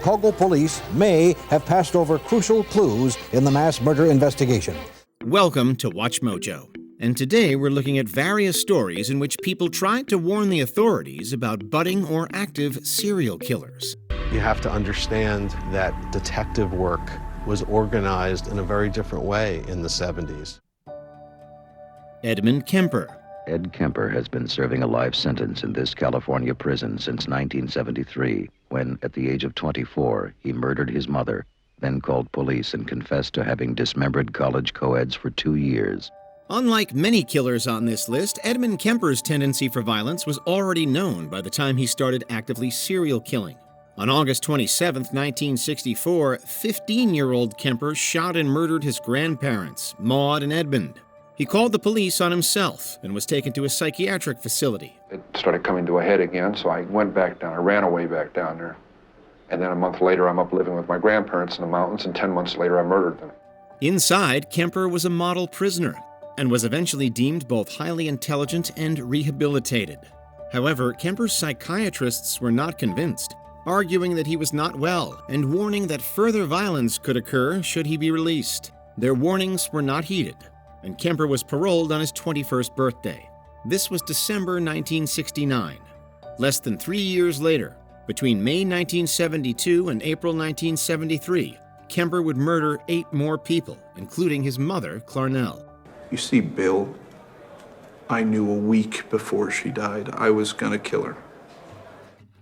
Chicago police may have passed over crucial clues in the mass murder investigation. Welcome to Watch Mojo. And today we're looking at various stories in which people tried to warn the authorities about budding or active serial killers. You have to understand that detective work was organized in a very different way in the 70s. Edmund Kemper. Ed Kemper has been serving a life sentence in this California prison since 1973, when, at the age of 24, he murdered his mother, then called police and confessed to having dismembered college co-eds for 2 years. Unlike many killers on this list, Edmund Kemper's tendency for violence was already known by the time he started actively serial killing. On August 27, 1964, 15-year-old Kemper shot and murdered his grandparents, Maud and Edmund. He called the police on himself and was taken to a psychiatric facility. It started coming to a head again, so I went back down. I ran away back down there. And then a month later, I'm up living with my grandparents in the mountains, and 10 months later, I murdered them. Inside, Kemper was a model prisoner and was eventually deemed both highly intelligent and rehabilitated. However, Kemper's psychiatrists were not convinced, arguing that he was not well and warning that further violence could occur should he be released. Their warnings were not heeded, and Kemper was paroled on his 21st birthday. This was December 1969. Less than 3 years later, between May 1972 and April 1973, Kemper would murder 8 more people, including his mother, Clarnell. You see, Bill, I knew a week before she died I was gonna kill her.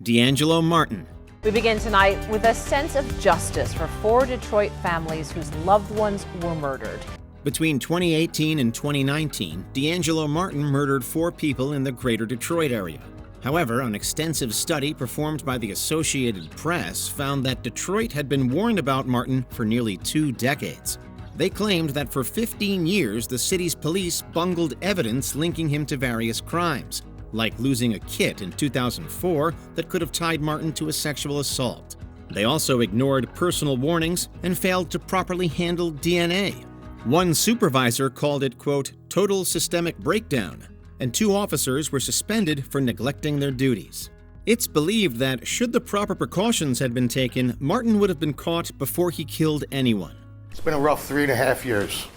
DAngelo Martin. We begin tonight with a sense of justice for 4 Detroit families whose loved ones were murdered. Between 2018 and 2019, DAngelo Martin murdered 4 people in the greater Detroit area. However, an extensive study performed by the Associated Press found that Detroit had been warned about Martin for nearly 2 decades. They claimed that for 15 years, the city's police bungled evidence linking him to various crimes, like losing a kit in 2004 that could have tied Martin to a sexual assault. They also ignored personal warnings and failed to properly handle DNA. One supervisor called it, quote, total systemic breakdown, and 2 officers were suspended for neglecting their duties. It's believed that should the proper precautions had been taken, Martin would have been caught before he killed anyone. It's been a rough 3.5 years.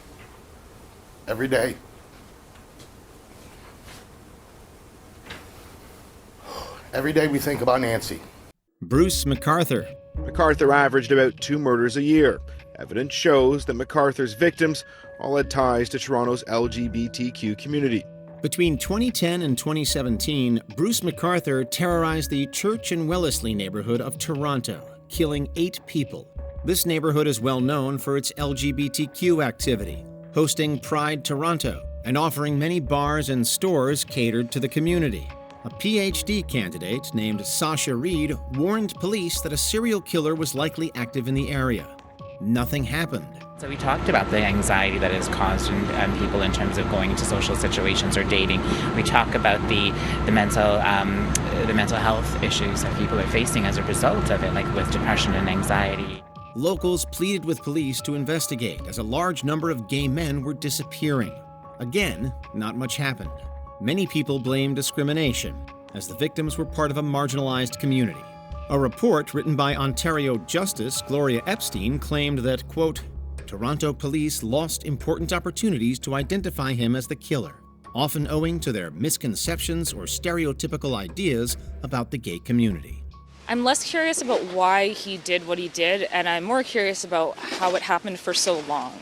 Every day. Every day we think about Nancy. Bruce MacArthur. MacArthur averaged about 2 murders a year. Evidence shows that MacArthur's victims all had ties to Toronto's LGBTQ community. Between 2010 and 2017, Bruce MacArthur terrorized the Church and Wellesley neighborhood of Toronto, killing 8 people. This neighborhood is well known for its LGBTQ activity, hosting Pride Toronto and offering many bars and stores catered to the community. A PhD candidate named Sasha Reed warned police that a serial killer was likely active in the area. Nothing happened. So we talked about the anxiety that is caused in people in terms of going into social situations or dating. We talk about the mental health issues that people are facing as a result of it, like with depression and anxiety. Locals pleaded with police to investigate as a large number of gay men were disappearing. Again, not much happened. Many people blamed discrimination, as the victims were part of a marginalized community. A report written by Ontario Justice Gloria Epstein claimed that, quote, Toronto police lost important opportunities to identify him as the killer, often owing to their misconceptions or stereotypical ideas about the gay community. I'm less curious about why he did what he did, and I'm more curious about how it happened for so long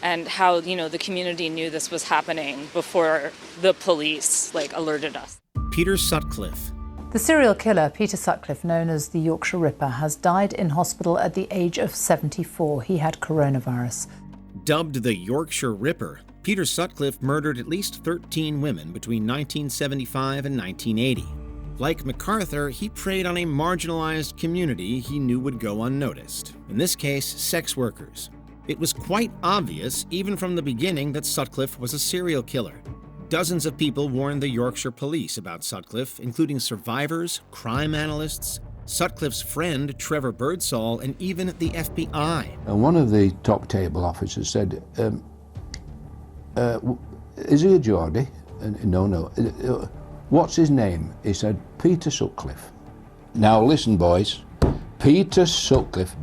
and how, the community knew this was happening before the police, alerted us. Peter Sutcliffe. The serial killer, Peter Sutcliffe, known as the Yorkshire Ripper, has died in hospital at the age of 74. He had coronavirus. Dubbed the Yorkshire Ripper, Peter Sutcliffe murdered at least 13 women between 1975 and 1980. Like MacArthur, he preyed on a marginalized community he knew would go unnoticed, in this case, sex workers. It was quite obvious, even from the beginning, that Sutcliffe was a serial killer. Dozens of people warned the Yorkshire police about Sutcliffe, including survivors, crime analysts, Sutcliffe's friend Trevor Birdsall, and even the FBI. One of the top table officers said, is he a Geordie? No. What's his name? He said, Peter Sutcliffe. Now listen, boys, Peter Sutcliffe,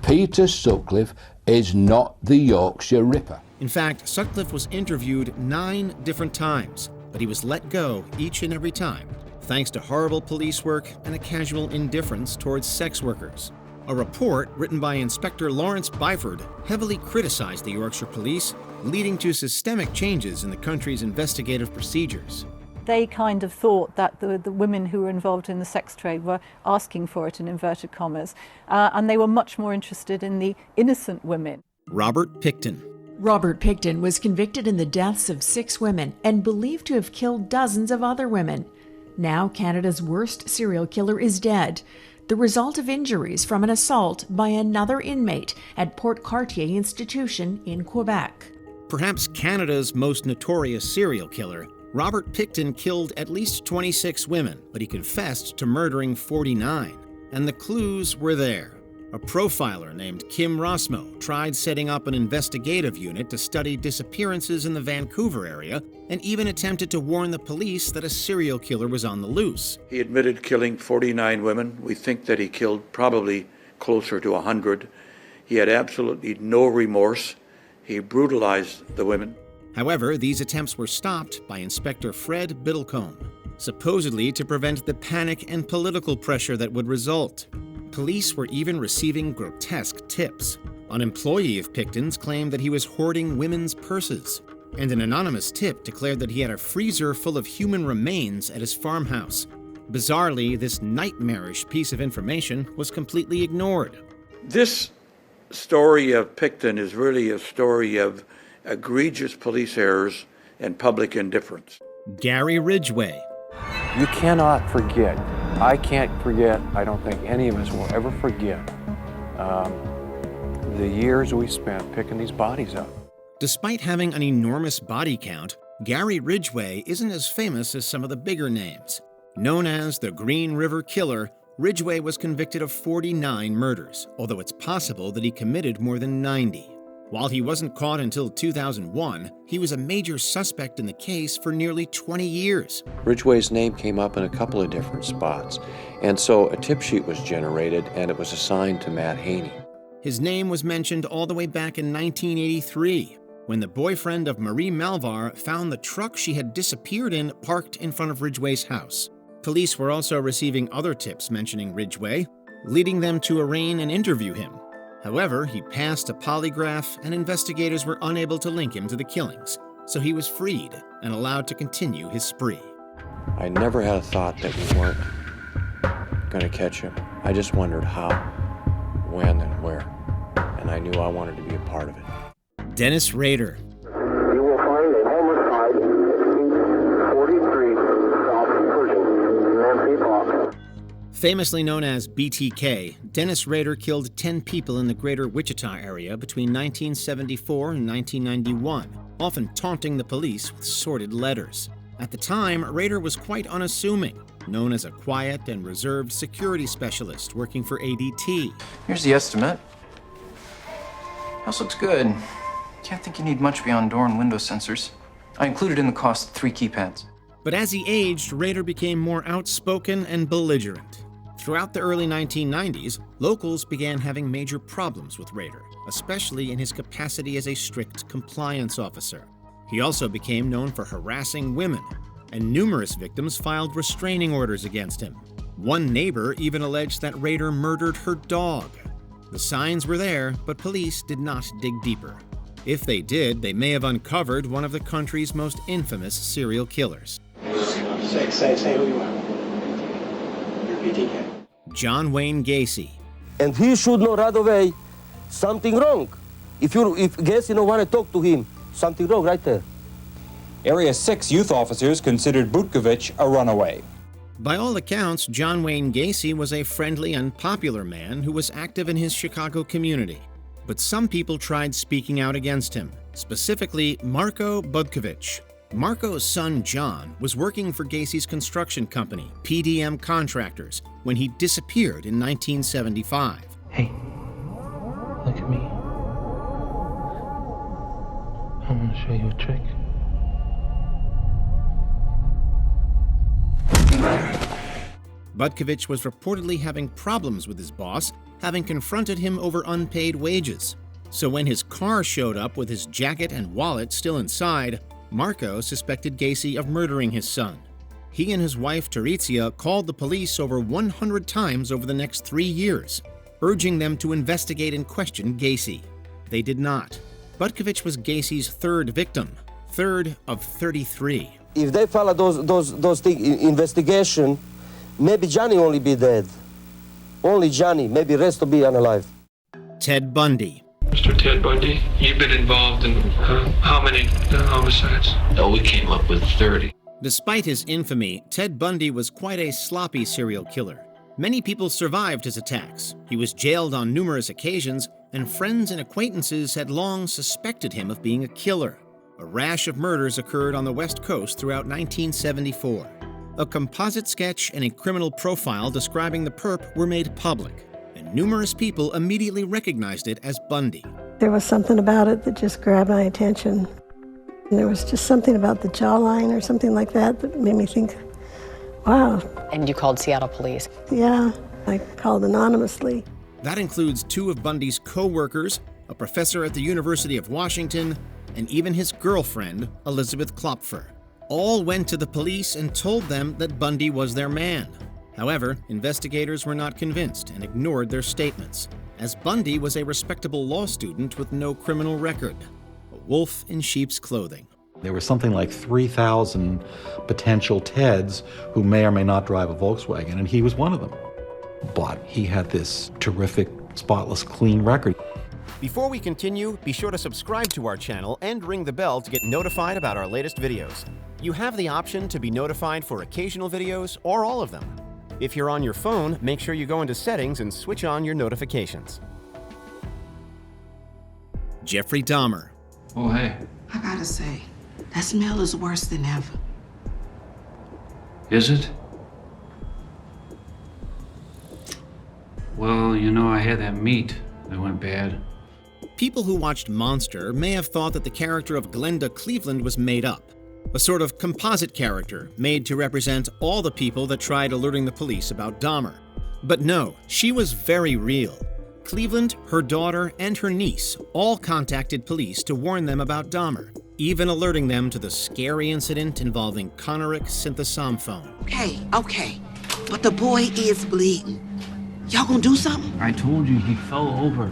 Peter Sutcliffe is not the Yorkshire Ripper. In fact, Sutcliffe was interviewed 9 different times, but he was let go each and every time, thanks to horrible police work and a casual indifference towards sex workers. A report written by Inspector Lawrence Byford heavily criticized the Yorkshire police, leading to systemic changes in the country's investigative procedures. They kind of thought that the women who were involved in the sex trade were asking for it in inverted commas, and they were much more interested in the innocent women. Robert Picton. Robert Picton was convicted in the deaths of 6 women and believed to have killed dozens of other women. Now Canada's worst serial killer is dead, the result of injuries from an assault by another inmate at Port Cartier Institution in Quebec. Perhaps Canada's most notorious serial killer, Robert Picton killed at least 26 women, but he confessed to murdering 49. And the clues were there. A profiler named Kim Rossmo tried setting up an investigative unit to study disappearances in the Vancouver area and even attempted to warn the police that a serial killer was on the loose. He admitted killing 49 women. We think that he killed probably closer to 100. He had absolutely no remorse. He brutalized the women. However, these attempts were stopped by Inspector Fred Biddlecombe, supposedly to prevent the panic and political pressure that would result. Police were even receiving grotesque tips. An employee of Picton's claimed that he was hoarding women's purses, and an anonymous tip declared that he had a freezer full of human remains at his farmhouse. Bizarrely, this nightmarish piece of information was completely ignored. This story of Picton is really a story of egregious police errors and public indifference. Gary Ridgeway. You cannot forget. I can't forget, I don't think any of us will ever forget the years we spent picking these bodies up. Despite having an enormous body count, Gary Ridgeway isn't as famous as some of the bigger names. Known as the Green River Killer, Ridgeway was convicted of 49 murders, although it's possible that he committed more than 90. While he wasn't caught until 2001, he was a major suspect in the case for nearly 20 years. Ridgeway's name came up in a couple of different spots, and so a tip sheet was generated and it was assigned to Matt Haney. His name was mentioned all the way back in 1983, when the boyfriend of Marie Malvar found the truck she had disappeared in parked in front of Ridgway's house. Police were also receiving other tips mentioning Ridgway, leading them to arraign and interview him. However, he passed a polygraph and investigators were unable to link him to the killings, so he was freed and allowed to continue his spree. I never had a thought that we weren't going to catch him. I just wondered how, when, and where. And I knew I wanted to be a part of it. Dennis Rader. You will find a homicide at 43 South Pershing, Nancy Park. Famously known as BTK, Dennis Rader killed 10 people in the greater Wichita area between 1974 and 1991, often taunting the police with sordid letters. At the time, Rader was quite unassuming, known as a quiet and reserved security specialist working for ADT. Here's the estimate. House looks good. Can't think you need much beyond door and window sensors. I included in the cost 3 keypads. But as he aged, Rader became more outspoken and belligerent. Throughout the early 1990s, locals began having major problems with Rader, especially in his capacity as a strict compliance officer. He also became known for harassing women, and numerous victims filed restraining orders against him. One neighbor even alleged that Rader murdered her dog. The signs were there, but police did not dig deeper. If they did, they may have uncovered one of the country's most infamous serial killers. Say who you are. You're BTK. John Wayne Gacy. And he should know right away something wrong. If Gacy don't want to talk to him, something wrong right there. Area 6 youth officers considered Butkovich a runaway. By all accounts, John Wayne Gacy was a friendly and popular man who was active in his Chicago community. But some people tried speaking out against him, specifically Marko Butkovich. Marco's son, John, was working for Gacy's construction company, PDM Contractors, when he disappeared in 1975. Hey, look at me. I'm going to show you a trick. Butkovich was reportedly having problems with his boss, having confronted him over unpaid wages. So when his car showed up with his jacket and wallet still inside, Marco suspected Gacy of murdering his son. He and his wife, Terizia, called the police over 100 times over the next 3 years, urging them to investigate and question Gacy. They did not. Butkovich was Gacy's third victim, third of 33. If they follow those investigation, maybe Johnny only be dead. Only Johnny, maybe rest will be unalive. Ted Bundy. Mr. Ted Bundy, you've been involved in how many homicides? Oh, we came up with 30. Despite his infamy, Ted Bundy was quite a sloppy serial killer. Many people survived his attacks. He was jailed on numerous occasions, and friends and acquaintances had long suspected him of being a killer. A rash of murders occurred on the West Coast throughout 1974. A composite sketch and a criminal profile describing the perp were made public, and numerous people immediately recognized it as Bundy. There was something about it that just grabbed my attention. And there was just something about the jawline or something like that that made me think, wow. And you called Seattle police? Yeah, I called anonymously. That includes 2 of Bundy's co-workers, a professor at the University of Washington, and even his girlfriend, Elizabeth Klopfer. All went to the police and told them that Bundy was their man. However, investigators were not convinced and ignored their statements, as Bundy was a respectable law student with no criminal record. A wolf in sheep's clothing. There was something like 3,000 potential Teds who may or may not drive a Volkswagen, and he was one of them. But he had this terrific, spotless, clean record. Before we continue, be sure to subscribe to our channel and ring the bell to get notified about our latest videos. You have the option to be notified for occasional videos or all of them. If you're on your phone, make sure you go into settings and switch on your notifications. Jeffrey Dahmer. Oh, hey. I gotta say, that smell is worse than ever. Is it? Well, you know, I had that meat that went bad. People who watched Monster may have thought that the character of Glenda Cleveland was made up, a sort of composite character made to represent all the people that tried alerting the police about Dahmer. But no, she was very real. Cleveland, her daughter, and her niece all contacted police to warn them about Dahmer, even alerting them to the scary incident involving Conoric synthesamphone. Okay, but the boy is bleeding. Y'all gonna do something? I told you he fell over.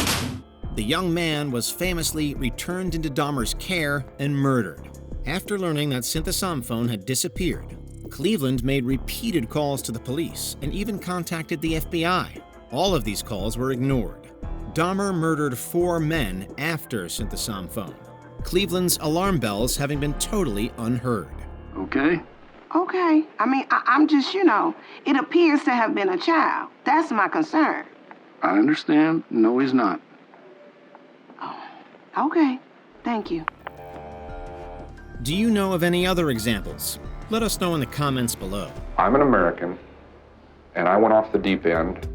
The young man was famously returned into Dahmer's care and murdered. After learning that synthesamphone had disappeared, Cleveland made repeated calls to the police and even contacted the FBI. All of these calls were ignored. Dahmer murdered 4 men after synthesamphone, Cleveland's alarm bells having been totally unheard. Okay. Okay, I'm just, it appears to have been a child. That's my concern. I understand. No, he's not. Okay, thank you. Do you know of any other examples? Let us know in the comments below. I'm an American, and I went off the deep end